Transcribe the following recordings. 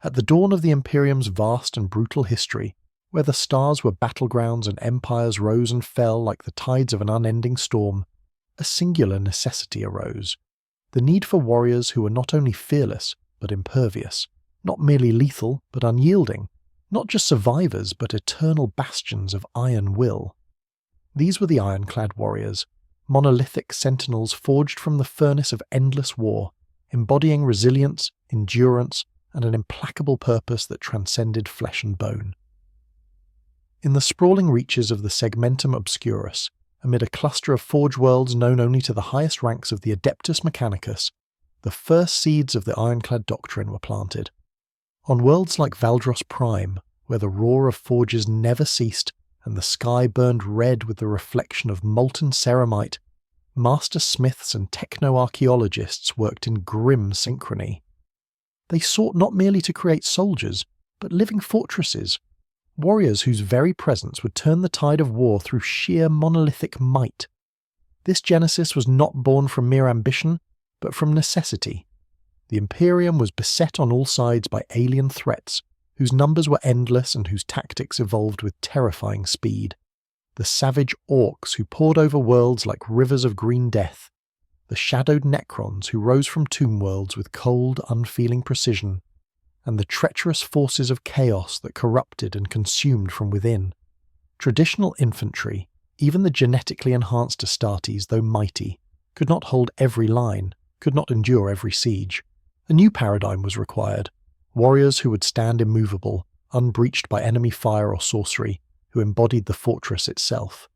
At the dawn of the Imperium's vast and brutal history, where the stars were battlegrounds and empires rose and fell like the tides of an unending storm, a singular necessity arose. The need for warriors who were not only fearless, but impervious, not merely lethal, but unyielding, not just survivors, but eternal bastions of iron will. These were the Ironclad warriors, monolithic sentinels forged from the furnace of endless war, embodying resilience, endurance, and an implacable purpose that transcended flesh and bone. In the sprawling reaches of the Segmentum Obscurus, amid a cluster of forge worlds known only to the highest ranks of the Adeptus Mechanicus, the first seeds of the Ironclad doctrine were planted. On worlds like Valdros Prime, where the roar of forges never ceased and the sky burned red with the reflection of molten ceramite, master smiths and techno-archaeologists worked in grim synchrony. They sought not merely to create soldiers, but living fortresses, warriors whose very presence would turn the tide of war through sheer monolithic might. This genesis was not born from mere ambition, but from necessity. The Imperium was beset on all sides by alien threats, whose numbers were endless and whose tactics evolved with terrifying speed. The savage orcs who poured over worlds like rivers of green death, the shadowed necrons who rose from tomb worlds with cold, unfeeling precision, and the treacherous forces of chaos that corrupted and consumed from within. Traditional infantry, even the genetically enhanced Astartes, though mighty, could not hold every line, could not endure every siege. A new paradigm was required, warriors who would stand immovable, unbreached by enemy fire or sorcery, who embodied the fortress itself.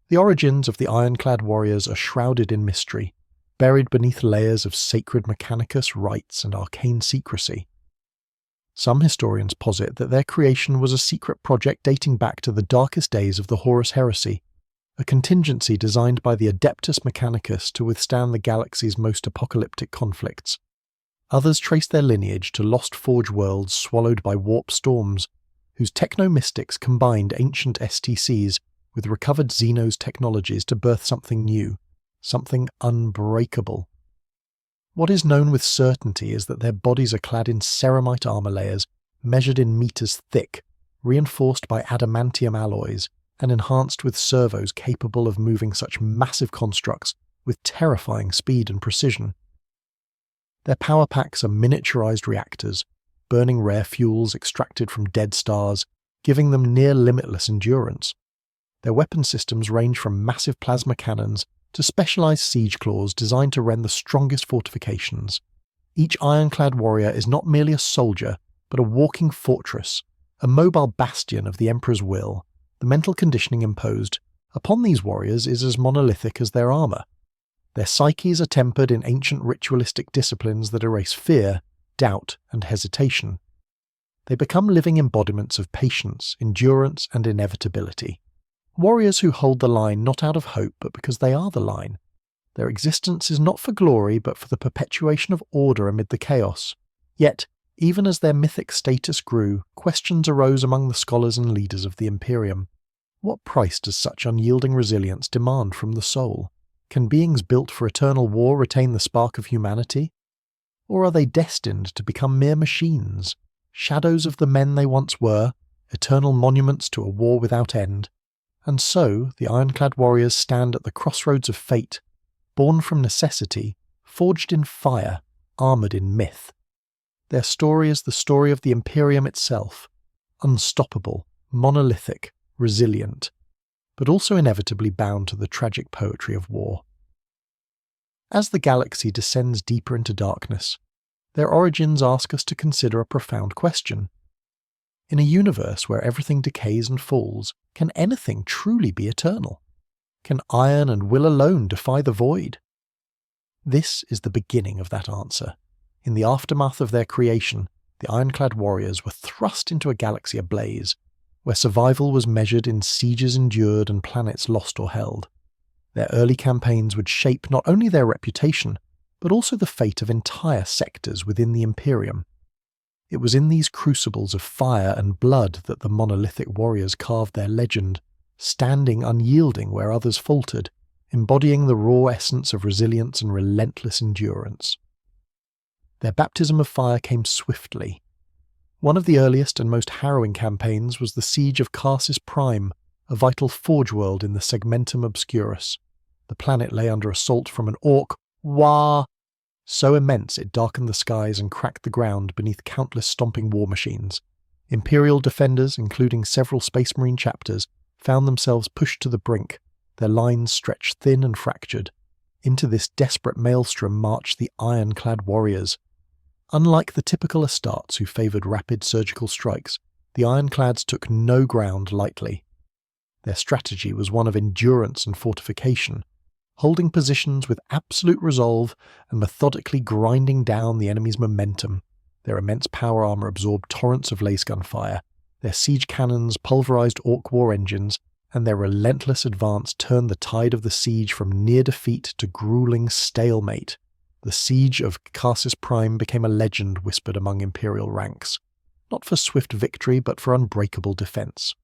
The origins of the Ironclad warriors are shrouded in mystery, buried beneath layers of sacred Mechanicus rites and arcane secrecy. Some historians posit that their creation was a secret project dating back to the darkest days of the Horus Heresy, a contingency designed by the Adeptus Mechanicus to withstand the galaxy's most apocalyptic conflicts. Others trace their lineage to lost forge worlds swallowed by warp storms, whose techno-mystics combined ancient STCs with recovered Xenos technologies to birth something new, something unbreakable. What is known with certainty is that their bodies are clad in ceramite armor layers, measured in meters thick, reinforced by adamantium alloys, and enhanced with servos capable of moving such massive constructs with terrifying speed and precision. Their power packs are miniaturized reactors, burning rare fuels extracted from dead stars, giving them near-limitless endurance. Their weapon systems range from massive plasma cannons to specialized siege claws designed to rend the strongest fortifications. Each Ironclad warrior is not merely a soldier, but a walking fortress, a mobile bastion of the Emperor's will. The mental conditioning imposed upon these warriors is as monolithic as their armor. Their psyches are tempered in ancient ritualistic disciplines that erase fear, doubt, and hesitation. They become living embodiments of patience, endurance, and inevitability. Warriors who hold the line not out of hope, but because they are the line. Their existence is not for glory, but for the perpetuation of order amid the chaos. Yet, even as their mythic status grew, questions arose among the scholars and leaders of the Imperium. What price does such unyielding resilience demand from the soul? Can beings built for eternal war retain the spark of humanity? Or are they destined to become mere machines, shadows of the men they once were, eternal monuments to a war without end? And so, the Ironclad warriors stand at the crossroads of fate, born from necessity, forged in fire, armoured in myth. Their story is the story of the Imperium itself, unstoppable, monolithic, resilient, but also inevitably bound to the tragic poetry of war. As the galaxy descends deeper into darkness, their origins ask us to consider a profound question. In a universe where everything decays and falls, can anything truly be eternal? Can iron and will alone defy the void? This is the beginning of that answer. In the aftermath of their creation, the Ironclad warriors were thrust into a galaxy ablaze, where survival was measured in sieges endured and planets lost or held. Their early campaigns would shape not only their reputation, but also the fate of entire sectors within the Imperium. It was in these crucibles of fire and blood that the monolithic warriors carved their legend, standing unyielding where others faltered, embodying the raw essence of resilience and relentless endurance. Their baptism of fire came swiftly, One of the earliest and most harrowing campaigns was the siege of Cassis Prime, a vital forge world in the Segmentum Obscurus. The planet lay under assault from an orc Wah! So immense it darkened the skies and cracked the ground beneath countless stomping war machines. Imperial defenders, including several Space Marine chapters, found themselves pushed to the brink, their lines stretched thin and fractured. Into this desperate maelstrom marched the Ironclad warriors. Unlike the typical Astartes who favoured rapid surgical strikes, the Ironclads took no ground lightly. Their strategy was one of endurance and fortification, holding positions with absolute resolve and methodically grinding down the enemy's momentum. Their immense power armour absorbed torrents of lace gun fire, their siege cannons pulverised orc war engines, and their relentless advance turned the tide of the siege from near defeat to gruelling stalemate. The siege of Cassis Prime became a legend whispered among Imperial ranks, not for swift victory but for unbreakable defence.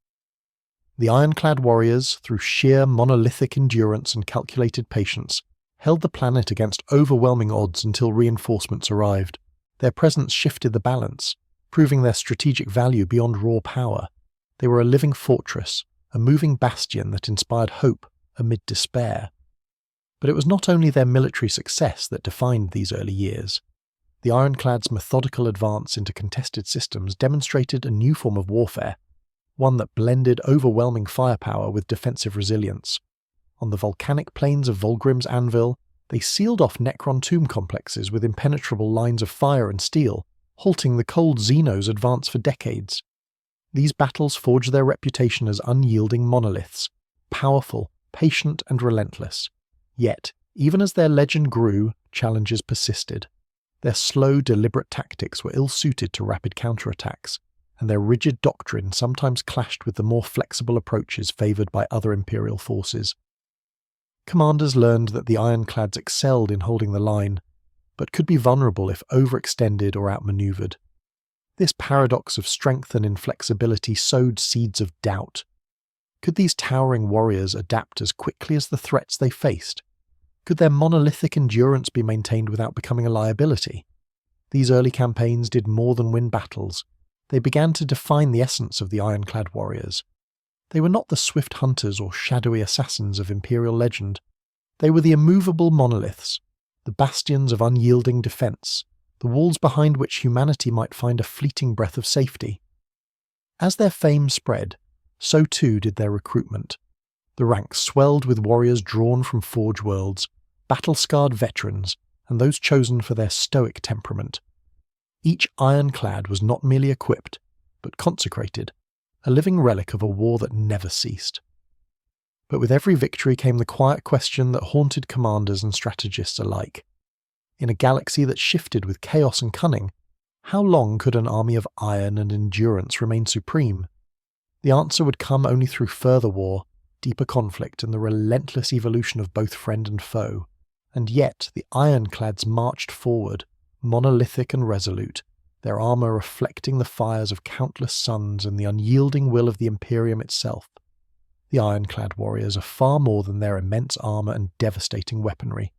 The Ironclad warriors, through sheer monolithic endurance and calculated patience, held the planet against overwhelming odds until reinforcements arrived. Their presence shifted the balance, proving their strategic value beyond raw power. They were a living fortress, a moving bastion that inspired hope amid despair. But it was not only their military success that defined these early years. The Ironclad's methodical advance into contested systems demonstrated a new form of warfare, one that blended overwhelming firepower with defensive resilience. On the volcanic plains of Volgrim's Anvil, they sealed off Necron tomb complexes with impenetrable lines of fire and steel, halting the cold Xenos' advance for decades. These battles forged their reputation as unyielding monoliths, powerful, patient, and relentless. Yet, even as their legend grew, challenges persisted. Their slow, deliberate tactics were ill-suited to rapid counterattacks, and their rigid doctrine sometimes clashed with the more flexible approaches favoured by other Imperial forces. Commanders learned that the Ironclads excelled in holding the line, but could be vulnerable if overextended or outmanoeuvred. This paradox of strength and inflexibility sowed seeds of doubt. Could these towering warriors adapt as quickly as the threats they faced? Could their monolithic endurance be maintained without becoming a liability? These early campaigns did more than win battles. They began to define the essence of the Ironclad warriors. They were not the swift hunters or shadowy assassins of Imperial legend. They were the immovable monoliths, the bastions of unyielding defence, the walls behind which humanity might find a fleeting breath of safety. As their fame spread, so too did their recruitment. The ranks swelled with warriors drawn from forge worlds, battle-scarred veterans, and those chosen for their stoic temperament. Each Ironclad was not merely equipped, but consecrated, a living relic of a war that never ceased. But with every victory came the quiet question that haunted commanders and strategists alike. In a galaxy that shifted with chaos and cunning, how long could an army of iron and endurance remain supreme? The answer would come only through further war, deeper conflict, and the relentless evolution of both friend and foe. And yet the Ironclads marched forward, monolithic and resolute, their armour reflecting the fires of countless suns and the unyielding will of the Imperium itself. The Ironclad warriors are far more than their immense armour and devastating weaponry.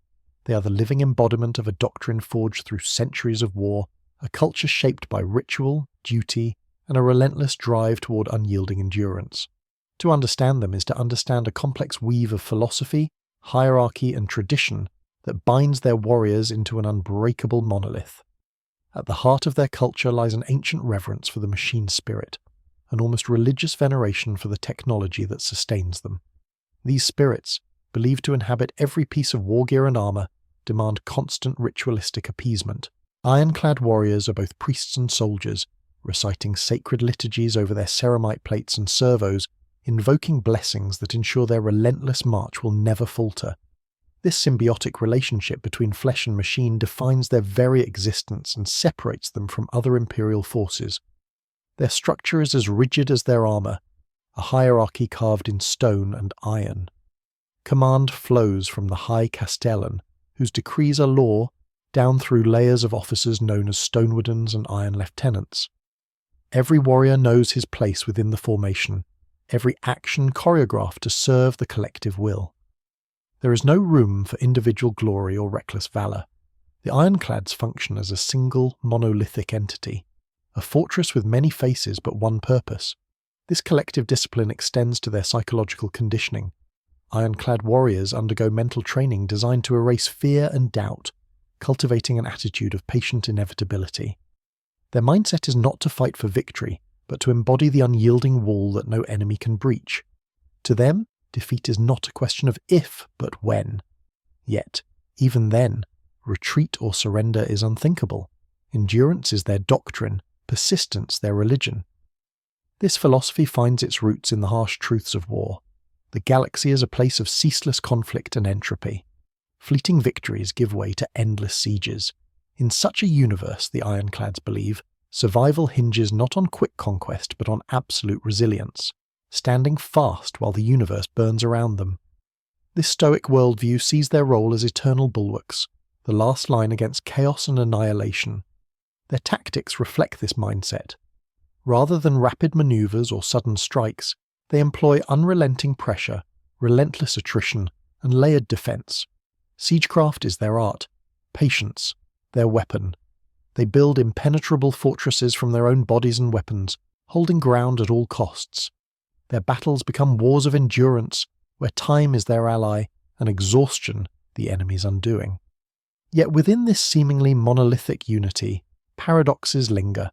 They are the living embodiment of a doctrine forged through centuries of war, a culture shaped by ritual, duty, and a relentless drive toward unyielding endurance. To understand them is to understand a complex weave of philosophy, hierarchy, and tradition that binds their warriors into an unbreakable monolith. At the heart of their culture lies an ancient reverence for the machine spirit, an almost religious veneration for the technology that sustains them. These spirits, believed to inhabit every piece of war gear and armour, demand constant ritualistic appeasement. Ironclad warriors are both priests and soldiers, reciting sacred liturgies over their ceramite plates and servos, invoking blessings that ensure their relentless march will never falter. This symbiotic relationship between flesh and machine defines their very existence and separates them from other Imperial forces. Their structure is as rigid as their armour, a hierarchy carved in stone and iron. Command flows from the High Castellan, whose decrees are law, down through layers of officers known as Stonewardens and Iron Lieutenants. Every warrior knows his place within the formation, every action choreographed to serve the collective will. There is no room for individual glory or reckless valour. The Ironclads function as a single monolithic entity. a fortress with many faces but one purpose. This collective discipline extends to their psychological conditioning. Ironclad warriors undergo mental training designed to erase fear and doubt, cultivating an attitude of patient inevitability. Their mindset is not to fight for victory, but to embody the unyielding wall that no enemy can breach. To them, defeat is not a question of if, but when. Yet, even then, retreat or surrender is unthinkable. Endurance is their doctrine, persistence their religion. This philosophy finds its roots in the harsh truths of war. The galaxy is a place of ceaseless conflict and entropy. Fleeting victories give way to endless sieges. In such a universe, the Ironclads believe, survival hinges not on quick conquest but on absolute resilience, standing fast while the universe burns around them. This stoic worldview sees their role as eternal bulwarks, the last line against chaos and annihilation. Their tactics reflect this mindset. Rather than rapid maneuvers or sudden strikes, they employ unrelenting pressure, relentless attrition, and layered defense. Siegecraft is their art, patience, their weapon. They build impenetrable fortresses from their own bodies and weapons, holding ground at all costs. Their battles become wars of endurance, where time is their ally and exhaustion the enemy's undoing. Yet within this seemingly monolithic unity, paradoxes linger.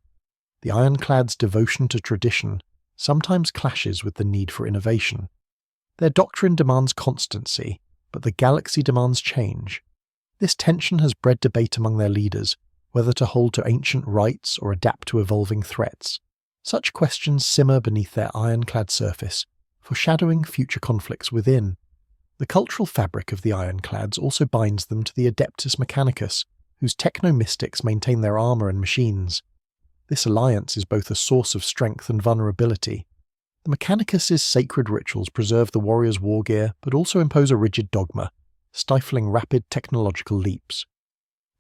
The Ironclad's devotion to tradition sometimes clashes with the need for innovation. Their doctrine demands constancy, but the galaxy demands change. This tension has bred debate among their leaders, whether to hold to ancient rites or adapt to evolving threats. Such questions simmer beneath their ironclad surface, foreshadowing future conflicts within. The cultural fabric of the Ironclads also binds them to the Adeptus Mechanicus, whose techno-mystics maintain their armour and machines. This alliance is both a source of strength and vulnerability. The Mechanicus' sacred rituals preserve the warrior's war gear, but also impose a rigid dogma, stifling rapid technological leaps.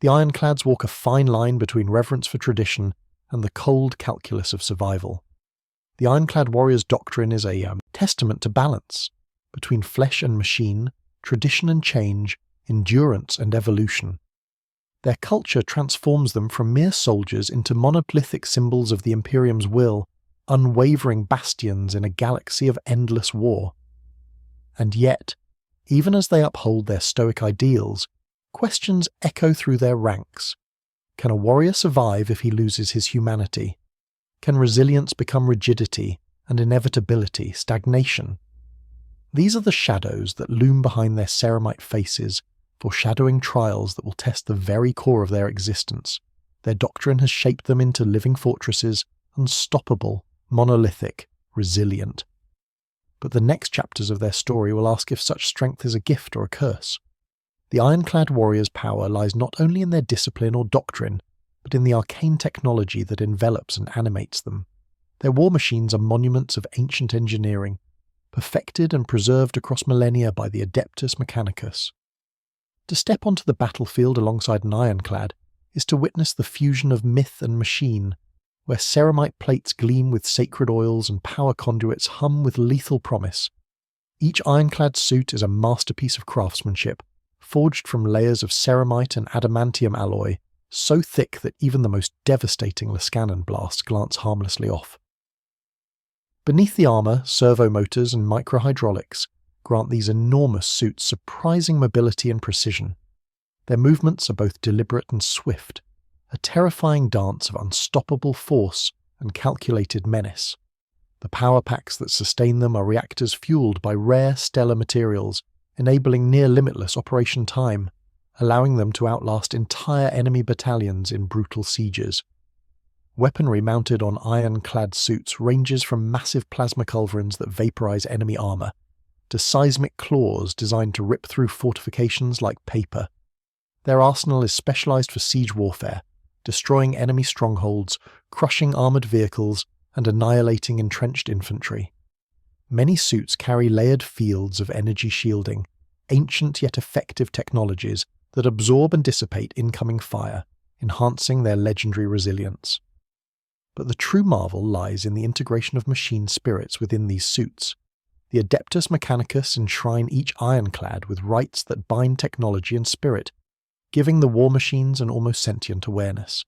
The Ironclads walk a fine line between reverence for tradition and the cold calculus of survival. The Ironclad warrior's doctrine is a testament to balance between flesh and machine, tradition and change, endurance and evolution. Their culture transforms them from mere soldiers into monolithic symbols of the Imperium's will, unwavering bastions in a galaxy of endless war. And yet, even as they uphold their stoic ideals, questions echo through their ranks. Can a warrior survive if he loses his humanity? Can resilience become rigidity and inevitability stagnation? These are the shadows that loom behind their ceramite faces, foreshadowing trials that will test the very core of their existence. Their doctrine has shaped them into living fortresses, unstoppable, monolithic, resilient. But the next chapters of their story will ask if such strength is a gift or a curse. The Ironclad warriors' power lies not only in their discipline or doctrine, but in the arcane technology that envelops and animates them. Their war machines are monuments of ancient engineering, perfected and preserved across millennia by the Adeptus Mechanicus. To step onto the battlefield alongside an Ironclad is to witness the fusion of myth and machine, where ceramite plates gleam with sacred oils and power conduits hum with lethal promise. Each Ironclad suit is a masterpiece of craftsmanship, forged from layers of ceramite and adamantium alloy, so thick that even the most devastating Lascanon blasts glance harmlessly off. Beneath the armour, servo motors and microhydraulics grant these enormous suits surprising mobility and precision. Their movements are both deliberate and swift, a terrifying dance of unstoppable force and calculated menace. The power packs that sustain them are reactors fueled by rare stellar materials, enabling near-limitless operation time, allowing them to outlast entire enemy battalions in brutal sieges. Weaponry mounted on iron-clad suits ranges from massive plasma culverins that vaporize enemy armor, to seismic claws designed to rip through fortifications like paper. Their arsenal is specialized for siege warfare, destroying enemy strongholds, crushing armored vehicles, and annihilating entrenched infantry. Many suits carry layered fields of energy shielding, ancient yet effective technologies that absorb and dissipate incoming fire, enhancing their legendary resilience. But the true marvel lies in the integration of machine spirits within these suits. The Adeptus Mechanicus enshrine each Ironclad with rites that bind technology and spirit, giving the war machines an almost sentient awareness.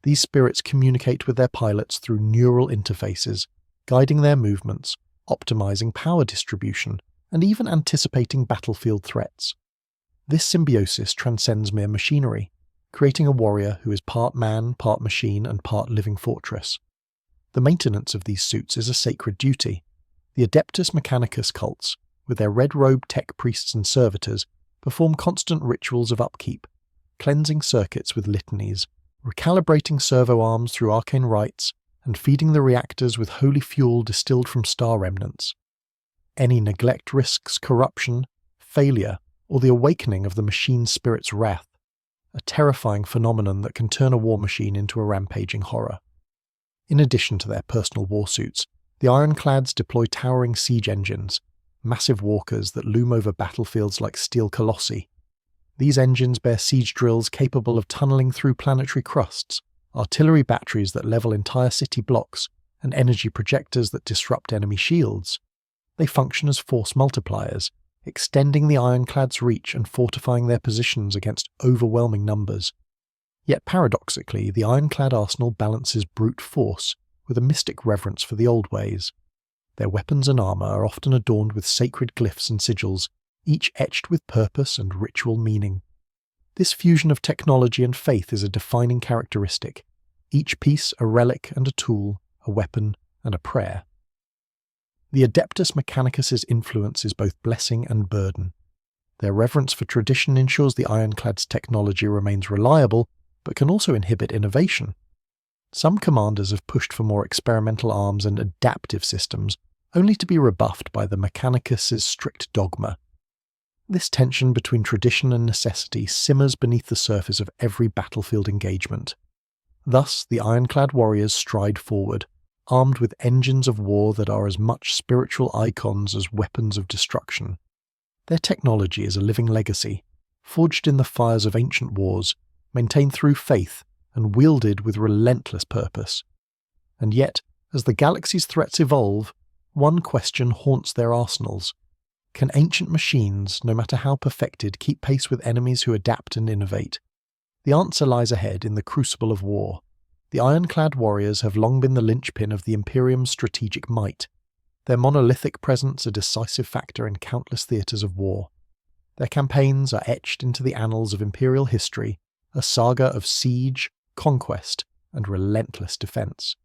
These spirits communicate with their pilots through neural interfaces, guiding their movements, optimizing power distribution, and even anticipating battlefield threats. This symbiosis transcends mere machinery, creating a warrior who is part man, part machine, and part living fortress. The maintenance of these suits is a sacred duty. The Adeptus Mechanicus cults, with their red-robed tech priests and servitors, perform constant rituals of upkeep, cleansing circuits with litanies, recalibrating servo arms through arcane rites, and feeding the reactors with holy fuel distilled from star remnants. Any neglect risks corruption, failure, or the awakening of the machine spirit's wrath, a terrifying phenomenon that can turn a war machine into a rampaging horror. In addition to their personal warsuits, the Ironclads deploy towering siege engines, massive walkers that loom over battlefields like steel colossi. These engines bear siege drills capable of tunneling through planetary crusts, artillery batteries that level entire city blocks, and energy projectors that disrupt enemy shields. They function as force multipliers, extending the Ironclad's reach and fortifying their positions against overwhelming numbers. Yet paradoxically, the Ironclad arsenal balances brute force with a mystic reverence for the old ways. Their weapons and armour are often adorned with sacred glyphs and sigils, each etched with purpose and ritual meaning. This fusion of technology and faith is a defining characteristic, each piece a relic and a tool, a weapon and a prayer. The Adeptus Mechanicus' influence is both blessing and burden. Their reverence for tradition ensures the Ironclad's technology remains reliable, but can also inhibit innovation. Some commanders have pushed for more experimental arms and adaptive systems, only to be rebuffed by the Mechanicus' strict dogma. This tension between tradition and necessity simmers beneath the surface of every battlefield engagement. Thus, the Ironclad warriors stride forward, armed with engines of war that are as much spiritual icons as weapons of destruction. Their technology is a living legacy, forged in the fires of ancient wars, maintained through faith, and wielded with relentless purpose. And yet, as the galaxy's threats evolve, one question haunts their arsenals. Can ancient machines, no matter how perfected, keep pace with enemies who adapt and innovate? The answer lies ahead in the crucible of war. The Ironclad warriors have long been the linchpin of the Imperium's strategic might, their monolithic presence a decisive factor in countless theatres of war. Their campaigns are etched into the annals of Imperial history, a saga of siege, conquest, and relentless defence.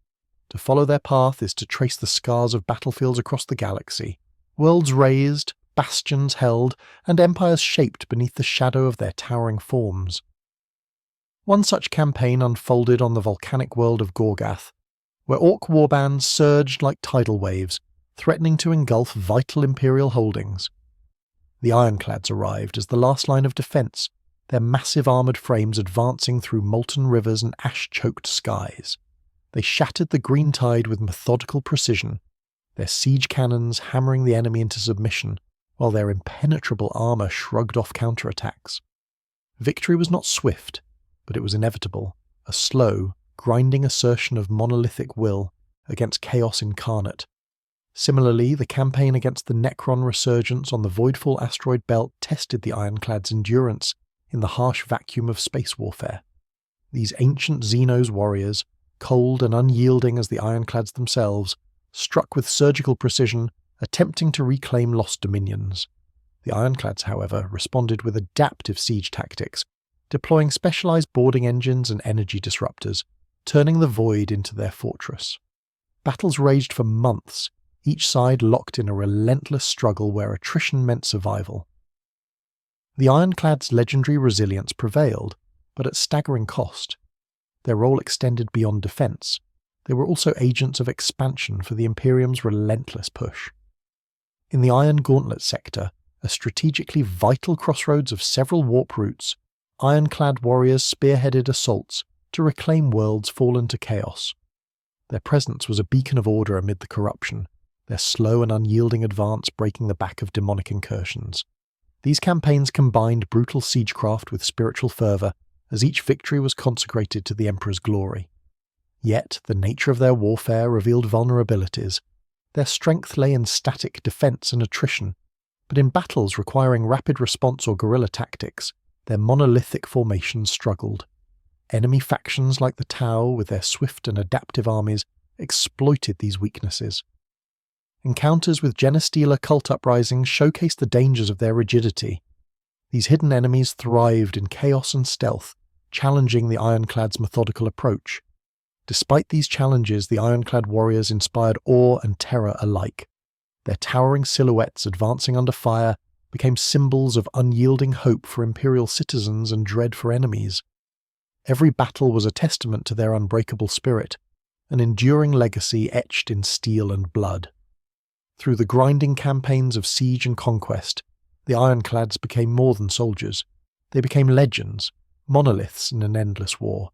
To follow their path is to trace the scars of battlefields across the galaxy, worlds razed, bastions held, and empires shaped beneath the shadow of their towering forms. One such campaign unfolded on the volcanic world of Gorgath, where orc warbands surged like tidal waves, threatening to engulf vital Imperial holdings. The Ironclads arrived as the last line of defence, their massive armoured frames advancing through molten rivers and ash-choked skies. They shattered the green tide with methodical precision, their siege cannons hammering the enemy into submission, while their impenetrable armour shrugged off counterattacks. Victory was not swift, but it was inevitable, a slow, grinding assertion of monolithic will against chaos incarnate. Similarly, the campaign against the Necron resurgence on the Voidfall asteroid belt tested the Ironclad's endurance in the harsh vacuum of space warfare. These ancient Xenos warriors, cold and unyielding as the Ironclads themselves, struck with surgical precision, attempting to reclaim lost dominions. The Ironclads, however, responded with adaptive siege tactics, deploying specialized boarding engines and energy disruptors, turning the void into their fortress. Battles raged for months, each side locked in a relentless struggle where attrition meant survival. The Ironclad's legendary resilience prevailed, but at staggering cost. Their role extended beyond defense. They were also agents of expansion for the Imperium's relentless push. In the Iron Gauntlet sector, a strategically vital crossroads of several warp routes, Ironclad warriors spearheaded assaults to reclaim worlds fallen to chaos. Their presence was a beacon of order amid the corruption, their slow and unyielding advance breaking the back of demonic incursions. These campaigns combined brutal siegecraft with spiritual fervour, as each victory was consecrated to the Emperor's glory. Yet, the nature of their warfare revealed vulnerabilities. Their strength lay in static defence and attrition, but in battles requiring rapid response or guerrilla tactics, their monolithic formations struggled. Enemy factions like the Tau, with their swift and adaptive armies, exploited these weaknesses. Encounters with Genestealer cult uprisings showcased the dangers of their rigidity. These hidden enemies thrived in chaos and stealth, challenging the Ironclad's methodical approach. Despite these challenges, the Ironclad warriors inspired awe and terror alike. Their towering silhouettes advancing under fire became symbols of unyielding hope for Imperial citizens and dread for enemies. Every battle was a testament to their unbreakable spirit, an enduring legacy etched in steel and blood. Through the grinding campaigns of siege and conquest, the Ironclads became more than soldiers. They became legends, monoliths in an endless war.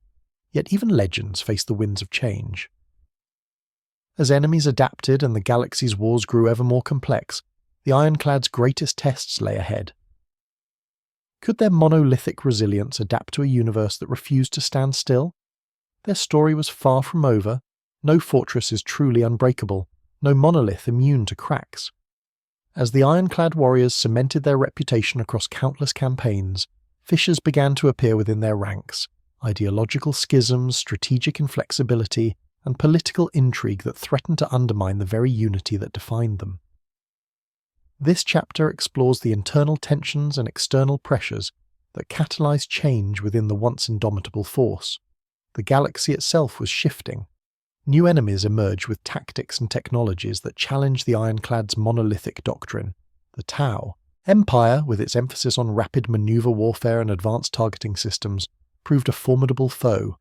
Yet even legends faced the winds of change. As enemies adapted and the galaxy's wars grew ever more complex, the Ironclad's greatest tests lay ahead. Could their monolithic resilience adapt to a universe that refused to stand still? Their story was far from over. No fortress is truly unbreakable, no monolith immune to cracks. As the Ironclad warriors cemented their reputation across countless campaigns, fissures began to appear within their ranks, ideological schisms, strategic inflexibility, and political intrigue that threatened to undermine the very unity that defined them. This chapter explores the internal tensions and external pressures that catalyzed change within the once indomitable force. The galaxy itself was shifting. New enemies emerged with tactics and technologies that challenged the Ironclad's monolithic doctrine. The Tau. Empire, with its emphasis on rapid maneuver warfare and advanced targeting systems, proved a formidable foe.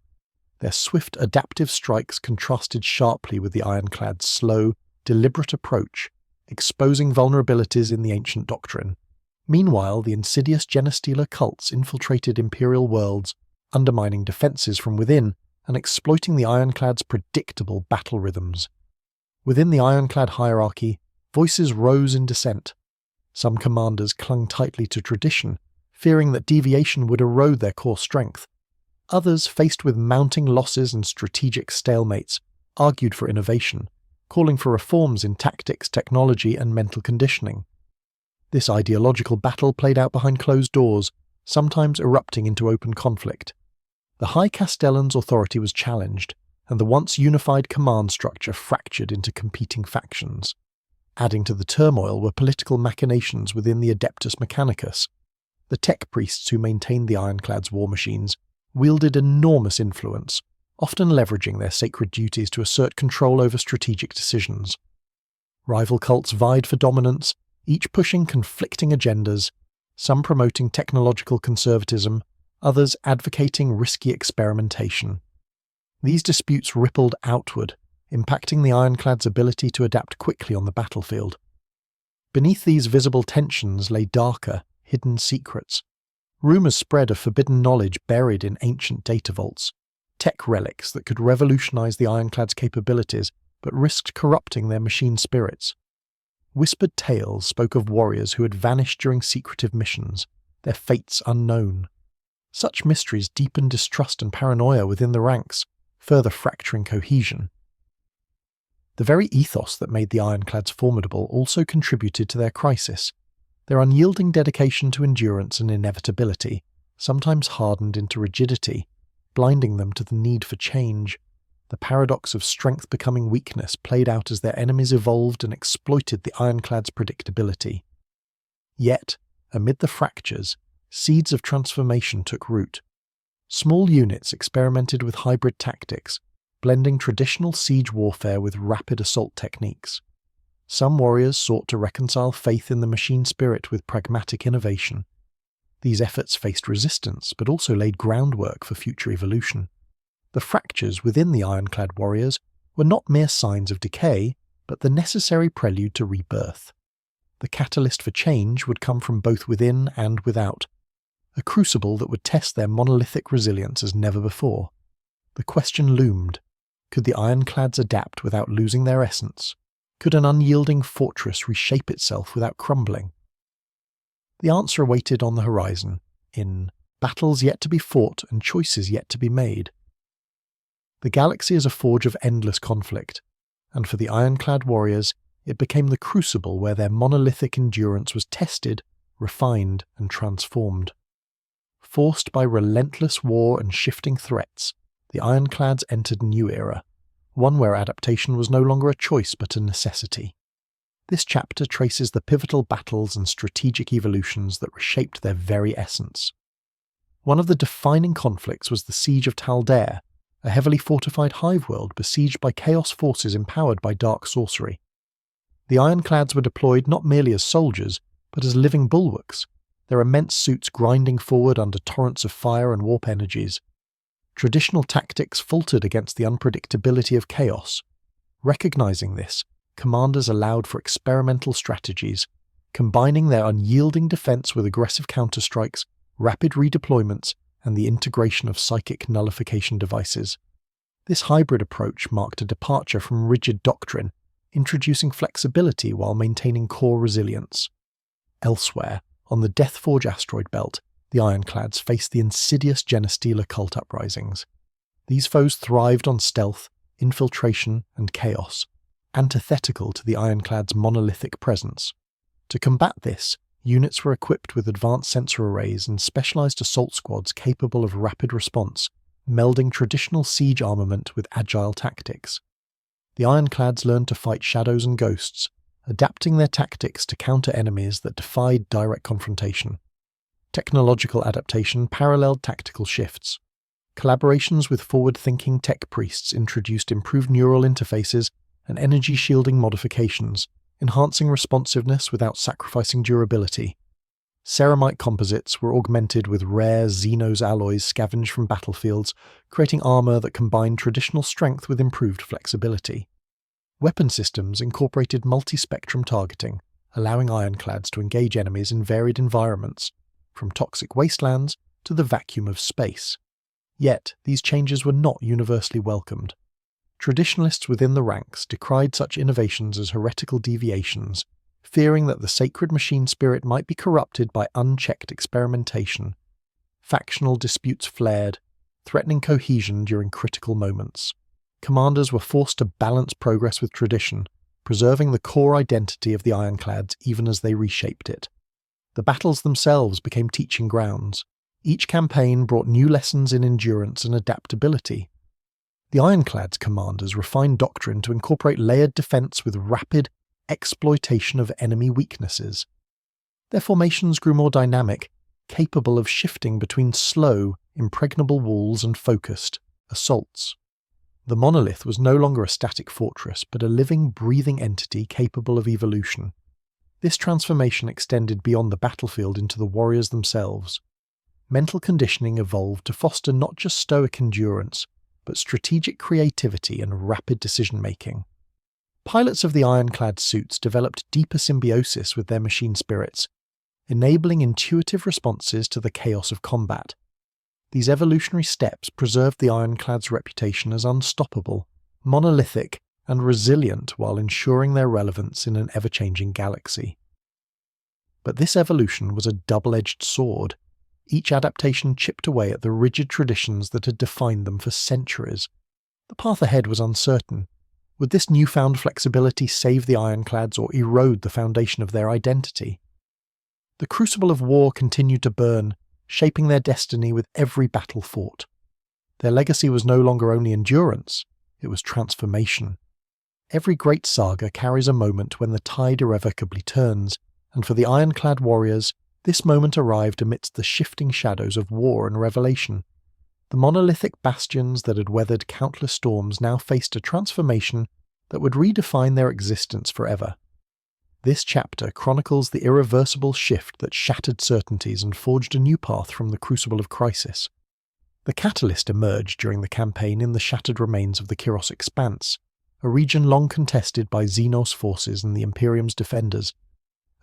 Their swift, adaptive strikes contrasted sharply with the Ironclad's slow, deliberate approach, exposing vulnerabilities in the ancient doctrine. Meanwhile, the insidious Genestealer cults infiltrated Imperial worlds, undermining defences from within and exploiting the Ironclad's predictable battle rhythms. Within the Ironclad hierarchy, voices rose in dissent. Some commanders clung tightly to tradition, fearing that deviation would erode their core strength. Others, faced with mounting losses and strategic stalemates, argued for innovation, calling for reforms in tactics, technology, and mental conditioning. This ideological battle played out behind closed doors, sometimes erupting into open conflict. The High Castellan's authority was challenged, and the once unified command structure fractured into competing factions. Adding to the turmoil were political machinations within the Adeptus Mechanicus. The tech priests who maintained the Ironclad's war machines wielded enormous influence, often leveraging their sacred duties to assert control over strategic decisions. Rival cults vied for dominance, each pushing conflicting agendas, some promoting technological conservatism, others advocating risky experimentation. These disputes rippled outward, impacting the Ironclad's ability to adapt quickly on the battlefield. Beneath these visible tensions lay darker, hidden secrets. Rumours spread of forbidden knowledge buried in ancient data vaults, tech relics that could revolutionize the Ironclad's capabilities but risked corrupting their machine spirits. Whispered tales spoke of warriors who had vanished during secretive missions, their fates unknown. Such mysteries deepened distrust and paranoia within the ranks, further fracturing cohesion. The very ethos that made the Ironclads formidable also contributed to their crisis. Their unyielding dedication to endurance and inevitability sometimes hardened into rigidity, blinding them to the need for change. The paradox of strength becoming weakness played out as their enemies evolved and exploited the Ironclad's predictability. Yet, amid the fractures, seeds of transformation took root. Small units experimented with hybrid tactics, blending traditional siege warfare with rapid assault techniques. Some warriors sought to reconcile faith in the machine spirit with pragmatic innovation. These efforts faced resistance, but also laid groundwork for future evolution. The fractures within the Ironclad warriors were not mere signs of decay, but the necessary prelude to rebirth. The catalyst for change would come from both within and without, a crucible that would test their monolithic resilience as never before. The question loomed: could the Ironclads adapt without losing their essence? Could an unyielding fortress reshape itself without crumbling? The answer awaited on the horizon, in battles yet to be fought and choices yet to be made. The galaxy is a forge of endless conflict, and for the Ironclad warriors, it became the crucible where their monolithic endurance was tested, refined, and transformed. Forced by relentless war and shifting threats, the Ironclads entered a new era, one where adaptation was no longer a choice but a necessity. This chapter traces the pivotal battles and strategic evolutions that reshaped their very essence. One of the defining conflicts was the Siege of Taldair, a heavily fortified hive world besieged by chaos forces empowered by dark sorcery. The Ironclads were deployed not merely as soldiers, but as living bulwarks, their immense suits grinding forward under torrents of fire and warp energies. Traditional tactics faltered against the unpredictability of chaos. Recognizing this, commanders allowed for experimental strategies, combining their unyielding defense with aggressive counterstrikes, rapid redeployments, and the integration of psychic nullification devices. This hybrid approach marked a departure from rigid doctrine, introducing flexibility while maintaining core resilience. Elsewhere, on the Deathforge asteroid belt, the Ironclads faced the insidious Genestealer cult uprisings. These foes thrived on stealth, infiltration, and chaos, antithetical to the Ironclad's monolithic presence. To combat this, units were equipped with advanced sensor arrays and specialized assault squads capable of rapid response, melding traditional siege armament with agile tactics. The Ironclads learned to fight shadows and ghosts, adapting their tactics to counter enemies that defied direct confrontation. Technological adaptation paralleled tactical shifts. Collaborations with forward-thinking tech priests introduced improved neural interfaces and energy shielding modifications, enhancing responsiveness without sacrificing durability. Ceramite composites were augmented with rare Xenos alloys scavenged from battlefields, creating armor that combined traditional strength with improved flexibility. Weapon systems incorporated multi-spectrum targeting, allowing Ironclads to engage enemies in varied environments, from toxic wastelands to the vacuum of space. Yet, these changes were not universally welcomed. Traditionalists within the ranks decried such innovations as heretical deviations, fearing that the sacred machine spirit might be corrupted by unchecked experimentation. Factional disputes flared, threatening cohesion during critical moments. Commanders were forced to balance progress with tradition, preserving the core identity of the Ironclads even as they reshaped it. The battles themselves became teaching grounds. Each campaign brought new lessons in endurance and adaptability. The Ironclad's commanders refined doctrine to incorporate layered defense with rapid exploitation of enemy weaknesses. Their formations grew more dynamic, capable of shifting between slow, impregnable walls and focused assaults. The monolith was no longer a static fortress, but a living, breathing entity capable of evolution. This transformation extended beyond the battlefield into the warriors themselves. Mental conditioning evolved to foster not just stoic endurance, but strategic creativity and rapid decision-making. Pilots of the Ironclad suits developed deeper symbiosis with their machine spirits, enabling intuitive responses to the chaos of combat. These evolutionary steps preserved the Ironclad's reputation as unstoppable, monolithic, and resilient while ensuring their relevance in an ever-changing galaxy. But this evolution was a double-edged sword. Each adaptation chipped away at the rigid traditions that had defined them for centuries. The path ahead was uncertain. Would this newfound flexibility save the Ironclads or erode the foundation of their identity? The crucible of war continued to burn, shaping their destiny with every battle fought. Their legacy was no longer only endurance, it was transformation. Every great saga carries a moment when the tide irrevocably turns, and for the Ironclad warriors, this moment arrived amidst the shifting shadows of war and revelation. The monolithic bastions that had weathered countless storms now faced a transformation that would redefine their existence forever. This chapter chronicles the irreversible shift that shattered certainties and forged a new path from the crucible of crisis. The catalyst emerged during the campaign in the shattered remains of the Kyros Expanse, a region long contested by Xenos forces and the Imperium's defenders.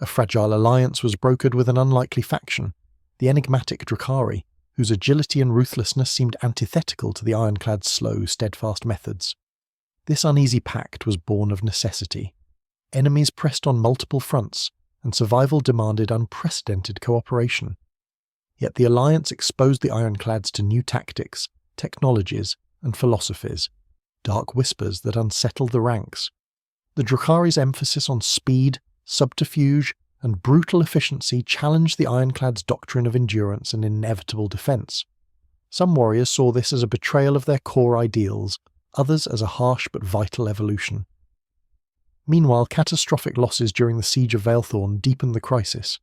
A fragile alliance was brokered with an unlikely faction, the enigmatic Drukhari, whose agility and ruthlessness seemed antithetical to the Ironclad's slow, steadfast methods. This uneasy pact was born of necessity. Enemies pressed on multiple fronts, and survival demanded unprecedented cooperation. Yet the alliance exposed the Ironclads to new tactics, technologies, and philosophies, dark whispers that unsettled the ranks. The Drukhari's emphasis on speed, subterfuge, and brutal efficiency challenged the Ironclad's doctrine of endurance and inevitable defense. Some warriors saw this as a betrayal of their core ideals, others as a harsh but vital evolution. Meanwhile, catastrophic losses during the Siege of Veilthorn deepened the crisis.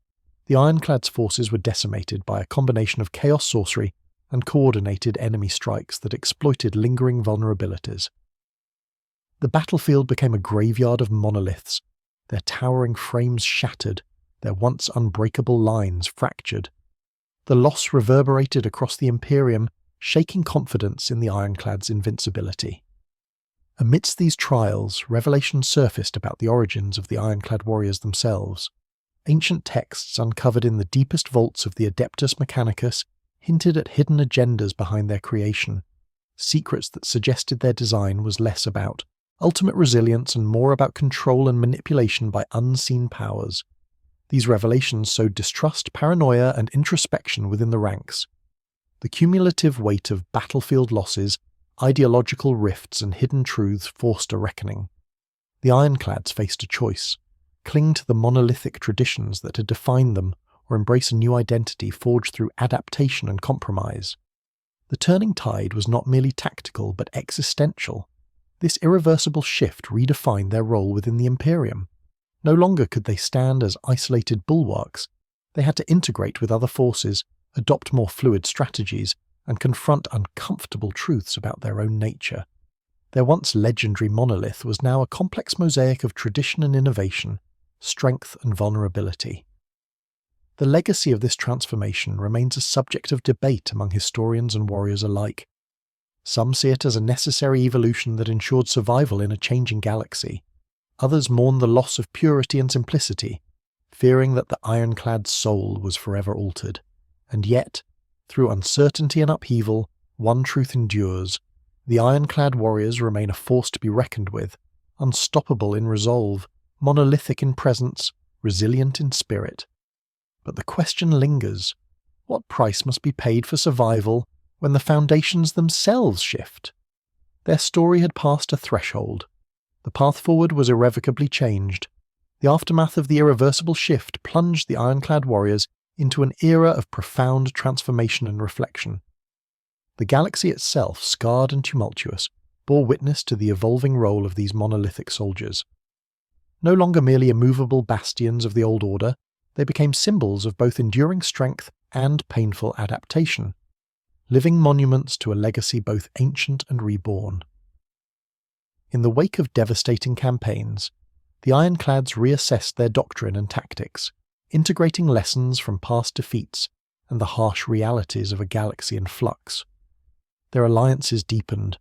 The Ironclad's forces were decimated by a combination of chaos sorcery and coordinated enemy strikes that exploited lingering vulnerabilities. The battlefield became a graveyard of monoliths, their towering frames shattered, their once unbreakable lines fractured. The loss reverberated across the Imperium, shaking confidence in the Ironclad's invincibility. Amidst these trials, revelations surfaced about the origins of the Ironclad warriors themselves. Ancient texts uncovered in the deepest vaults of the Adeptus Mechanicus hinted at hidden agendas behind their creation, secrets that suggested their design was less about ultimate resilience and more about control and manipulation by unseen powers. These revelations sowed distrust, paranoia, and introspection within the ranks. The cumulative weight of battlefield losses, ideological rifts, and hidden truths forced a reckoning. The Ironclads faced a choice: cling to the monolithic traditions that had defined them, or embrace a new identity forged through adaptation and compromise. The turning tide was not merely tactical but existential. This irreversible shift redefined their role within the Imperium. No longer could they stand as isolated bulwarks. They had to integrate with other forces, adopt more fluid strategies, and confront uncomfortable truths about their own nature. Their once legendary monolith was now a complex mosaic of tradition and innovation, strength and vulnerability. The legacy of this transformation remains a subject of debate among historians and warriors alike. Some see it as a necessary evolution that ensured survival in a changing galaxy. Others mourn the loss of purity and simplicity, fearing that the Ironclad's soul was forever altered. And yet, through uncertainty and upheaval, one truth endures: the Ironclad warriors remain a force to be reckoned with, unstoppable in resolve, monolithic in presence, resilient in spirit. But the question lingers: what price must be paid for survival when the foundations themselves shift? Their story had passed a threshold. The path forward was irrevocably changed. The aftermath of the irreversible shift plunged the Ironclad warriors into an era of profound transformation and reflection. The galaxy itself, scarred and tumultuous, bore witness to the evolving role of these monolithic soldiers. No longer merely immovable bastions of the old order, they became symbols of both enduring strength and painful adaptation, living monuments to a legacy both ancient and reborn. In the wake of devastating campaigns, the Ironclads reassessed their doctrine and tactics, integrating lessons from past defeats and the harsh realities of a galaxy in flux. Their alliances deepened,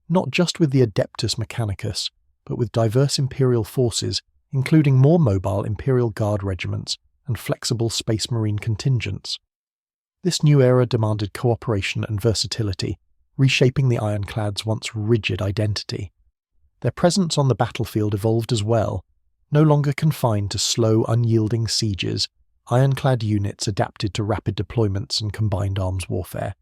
not just with the Adeptus Mechanicus, but with diverse Imperial forces, including more mobile Imperial Guard regiments and flexible Space Marine contingents. This new era demanded cooperation and versatility, reshaping the Ironclad's once rigid identity. Their presence on the battlefield evolved as well. No longer confined to slow, unyielding sieges, Ironclad units adapted to rapid deployments and combined arms warfare.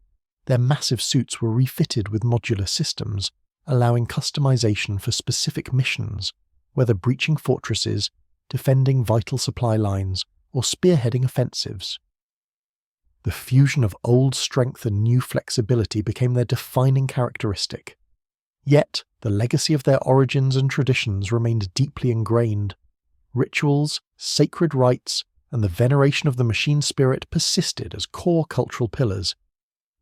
Their massive suits were refitted with modular systems, allowing customization for specific missions, whether breaching fortresses, defending vital supply lines, or spearheading offensives. The fusion of old strength and new flexibility became their defining characteristic. Yet, the legacy of their origins and traditions remained deeply ingrained. Rituals, sacred rites, and the veneration of the machine spirit persisted as core cultural pillars.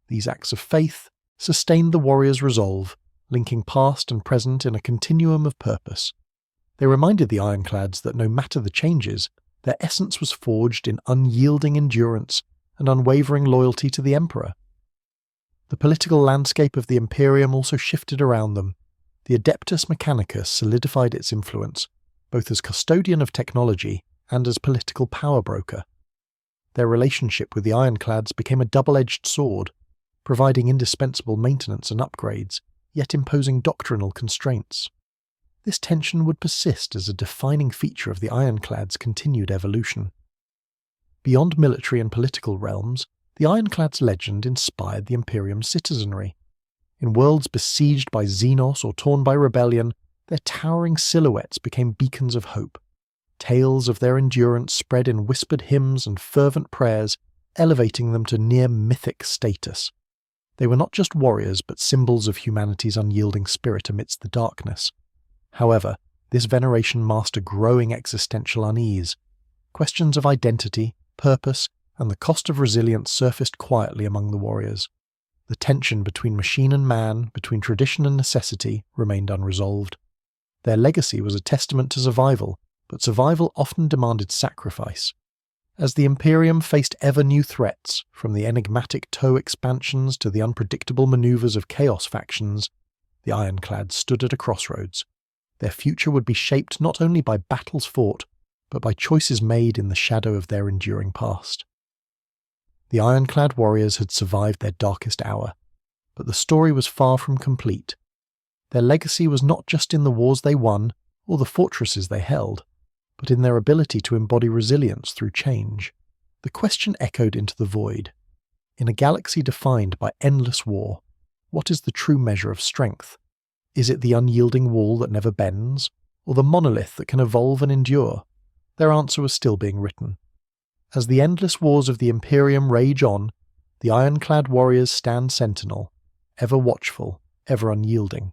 These acts of faith sustained the warriors' resolve, linking past and present in a continuum of purpose. They reminded the Ironclads that no matter the changes, their essence was forged in unyielding endurance and unwavering loyalty to the Emperor. The political landscape of the Imperium also shifted around them. The Adeptus Mechanicus solidified its influence, both as custodian of technology and as political power broker. Their relationship with the Ironclads became a double-edged sword, providing indispensable maintenance and upgrades, yet imposing doctrinal constraints. This tension would persist as a defining feature of the Ironclad's continued evolution. Beyond military and political realms, the Ironclad's legend inspired the Imperium's citizenry. In worlds besieged by Xenos or torn by rebellion, their towering silhouettes became beacons of hope. Tales of their endurance spread in whispered hymns and fervent prayers, elevating them to near mythic status. They were not just warriors, but symbols of humanity's unyielding spirit amidst the darkness. However, this veneration masked a growing existential unease. Questions of identity, purpose, and the cost of resilience surfaced quietly among the warriors. The tension between machine and man, between tradition and necessity, remained unresolved. Their legacy was a testament to survival, but survival often demanded sacrifice. As the Imperium faced ever new threats, from the enigmatic toe expansions to the unpredictable maneuvers of chaos factions, the Ironclad stood at a crossroads. Their future would be shaped not only by battles fought, but by choices made in the shadow of their enduring past. The Ironclad warriors had survived their darkest hour, but the story was far from complete. Their legacy was not just in the wars they won, or the fortresses they held, but in their ability to embody resilience through change. The question echoed into the void. In a galaxy defined by endless war, what is the true measure of strength? Is it the unyielding wall that never bends, or the monolith that can evolve and endure? Their answer was still being written. As the endless wars of the Imperium rage on, the Ironclad warriors stand sentinel, ever watchful, ever unyielding.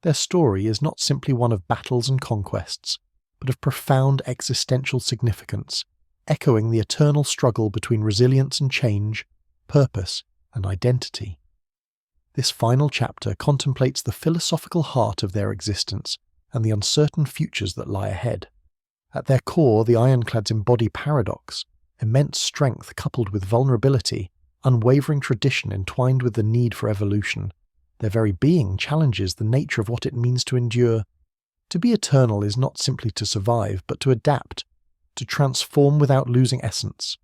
Their story is not simply one of battles and conquests, but of profound existential significance, echoing the eternal struggle between resilience and change, purpose and identity. This final chapter contemplates the philosophical heart of their existence and the uncertain futures that lie ahead. At their core, the Ironclads embody paradox, immense strength coupled with vulnerability, unwavering tradition entwined with the need for evolution. Their very being challenges the nature of what it means to endure. To be eternal is not simply to survive, but to adapt, to transform without losing essence.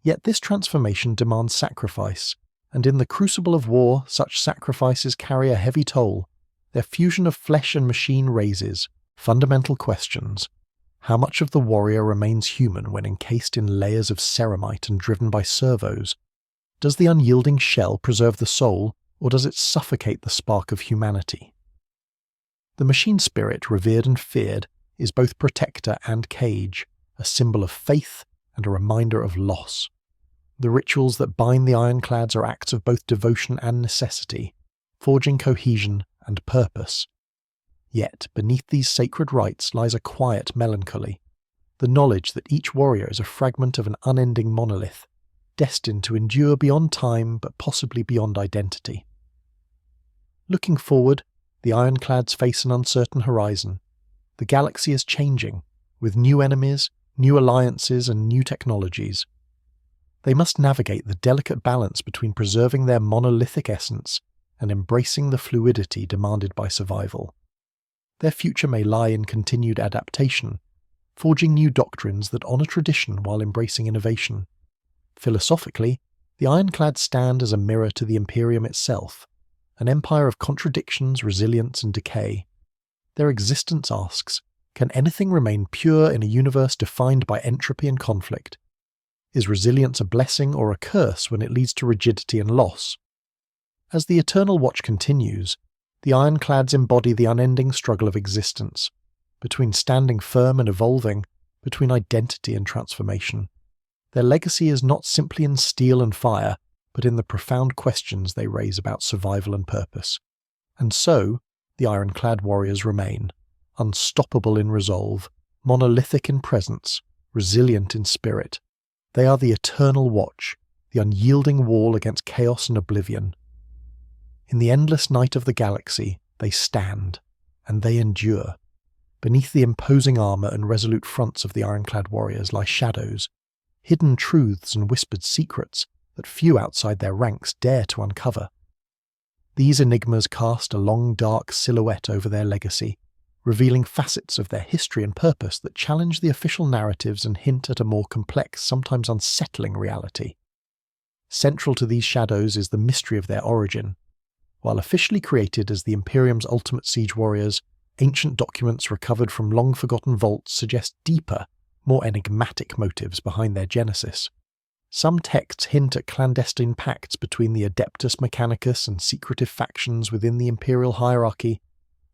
Yet this transformation demands sacrifice, and in the crucible of war, such sacrifices carry a heavy toll. Their fusion of flesh and machine raises fundamental questions. How much of the warrior remains human when encased in layers of ceramite and driven by servos? Does the unyielding shell preserve the soul, or does it suffocate the spark of humanity? The machine spirit, revered and feared, is both protector and cage, a symbol of faith and a reminder of loss. The rituals that bind the Ironclads are acts of both devotion and necessity, forging cohesion and purpose. Yet, beneath these sacred rites lies a quiet melancholy, the knowledge that each warrior is a fragment of an unending monolith, destined to endure beyond time but possibly beyond identity. Looking forward, the Ironclads face an uncertain horizon. The galaxy is changing, with new enemies, new alliances, and new technologies. They must navigate the delicate balance between preserving their monolithic essence and embracing the fluidity demanded by survival. Their future may lie in continued adaptation, forging new doctrines that honour tradition while embracing innovation. Philosophically, the Ironclads stand as a mirror to the Imperium itself, an empire of contradictions, resilience, and decay. Their existence asks, can anything remain pure in a universe defined by entropy and conflict? Is resilience a blessing or a curse when it leads to rigidity and loss? As the Eternal Watch continues, the Ironclads embody the unending struggle of existence, between standing firm and evolving, between identity and transformation. Their legacy is not simply in steel and fire, but in the profound questions they raise about survival and purpose. And so, the Ironclad warriors remain, unstoppable in resolve, monolithic in presence, resilient in spirit. They are the Eternal Watch, the unyielding wall against chaos and oblivion. In the endless night of the galaxy, they stand, and they endure. Beneath the imposing armour and resolute fronts of the Ironclad warriors lie shadows, hidden truths and whispered secrets that few outside their ranks dare to uncover. These enigmas cast a long dark silhouette over their legacy, revealing facets of their history and purpose that challenge the official narratives and hint at a more complex, sometimes unsettling reality. Central to these shadows is the mystery of their origin. While officially created as the Imperium's ultimate siege warriors, ancient documents recovered from long-forgotten vaults suggest deeper, more enigmatic motives behind their genesis. Some texts hint at clandestine pacts between the Adeptus Mechanicus and secretive factions within the imperial hierarchy,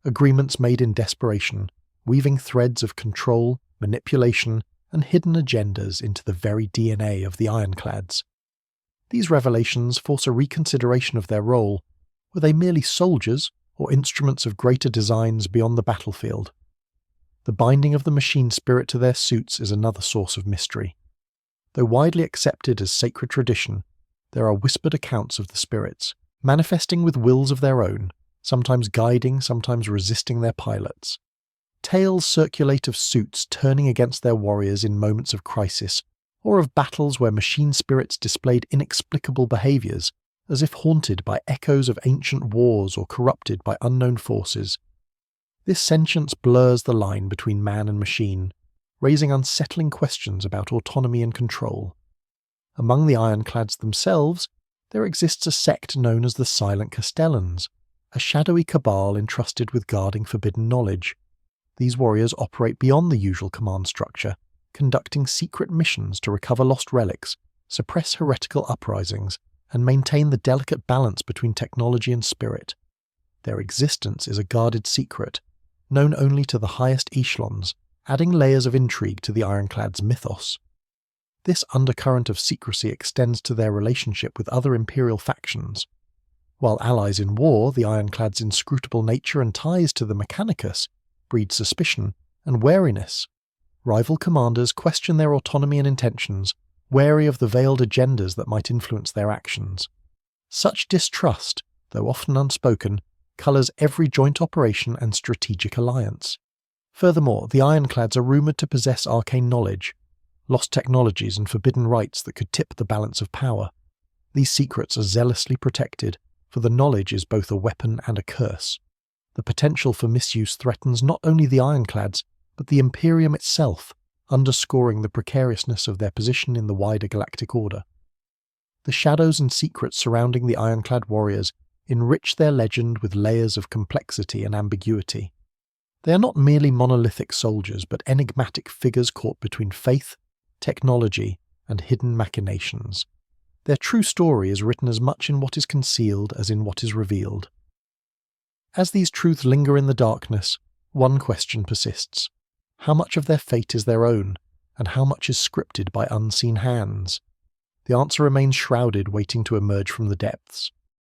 agreements made in desperation, weaving threads of control, manipulation, and hidden agendas into the very DNA of the Ironclads. These revelations force a reconsideration of their role. Were they merely soldiers, or instruments of greater designs beyond the battlefield? The binding of the machine spirit to their suits is another source of mystery. Though widely accepted as sacred tradition, there are whispered accounts of the spirits, manifesting with wills of their own, sometimes guiding, sometimes resisting their pilots. Tales circulate of suits turning against their warriors in moments of crisis, or of battles where machine spirits displayed inexplicable behaviours, as if haunted by echoes of ancient wars or corrupted by unknown forces. This sentience blurs the line between man and machine, raising unsettling questions about autonomy and control. Among the Ironclads themselves, there exists a sect known as the Silent Castellans, a shadowy cabal entrusted with guarding forbidden knowledge. These warriors operate beyond the usual command structure, conducting secret missions to recover lost relics, suppress heretical uprisings, and maintain the delicate balance between technology and spirit. Their existence is a guarded secret, known only to the highest echelons, adding layers of intrigue to the Ironclad's mythos. This undercurrent of secrecy extends to their relationship with other Imperial factions. While allies in war, the Ironclad's inscrutable nature and ties to the Mechanicus breed suspicion and wariness. Rival commanders question their autonomy and intentions, wary of the veiled agendas that might influence their actions. Such distrust, though often unspoken, colours every joint operation and strategic alliance. Furthermore, the Ironclads are rumoured to possess arcane knowledge, lost technologies and forbidden rites that could tip the balance of power. These secrets are zealously protected, for the knowledge is both a weapon and a curse. The potential for misuse threatens not only the Ironclads, but the Imperium itself, underscoring the precariousness of their position in the wider galactic order. The shadows and secrets surrounding the Ironclad warriors enrich their legend with layers of complexity and ambiguity. They are not merely monolithic soldiers, but enigmatic figures caught between faith, technology, and hidden machinations. Their true story is written as much in what is concealed as in what is revealed. As these truths linger in the darkness, one question persists. How much of their fate is their own, and how much is scripted by unseen hands? The answer remains shrouded, waiting to emerge from the depths.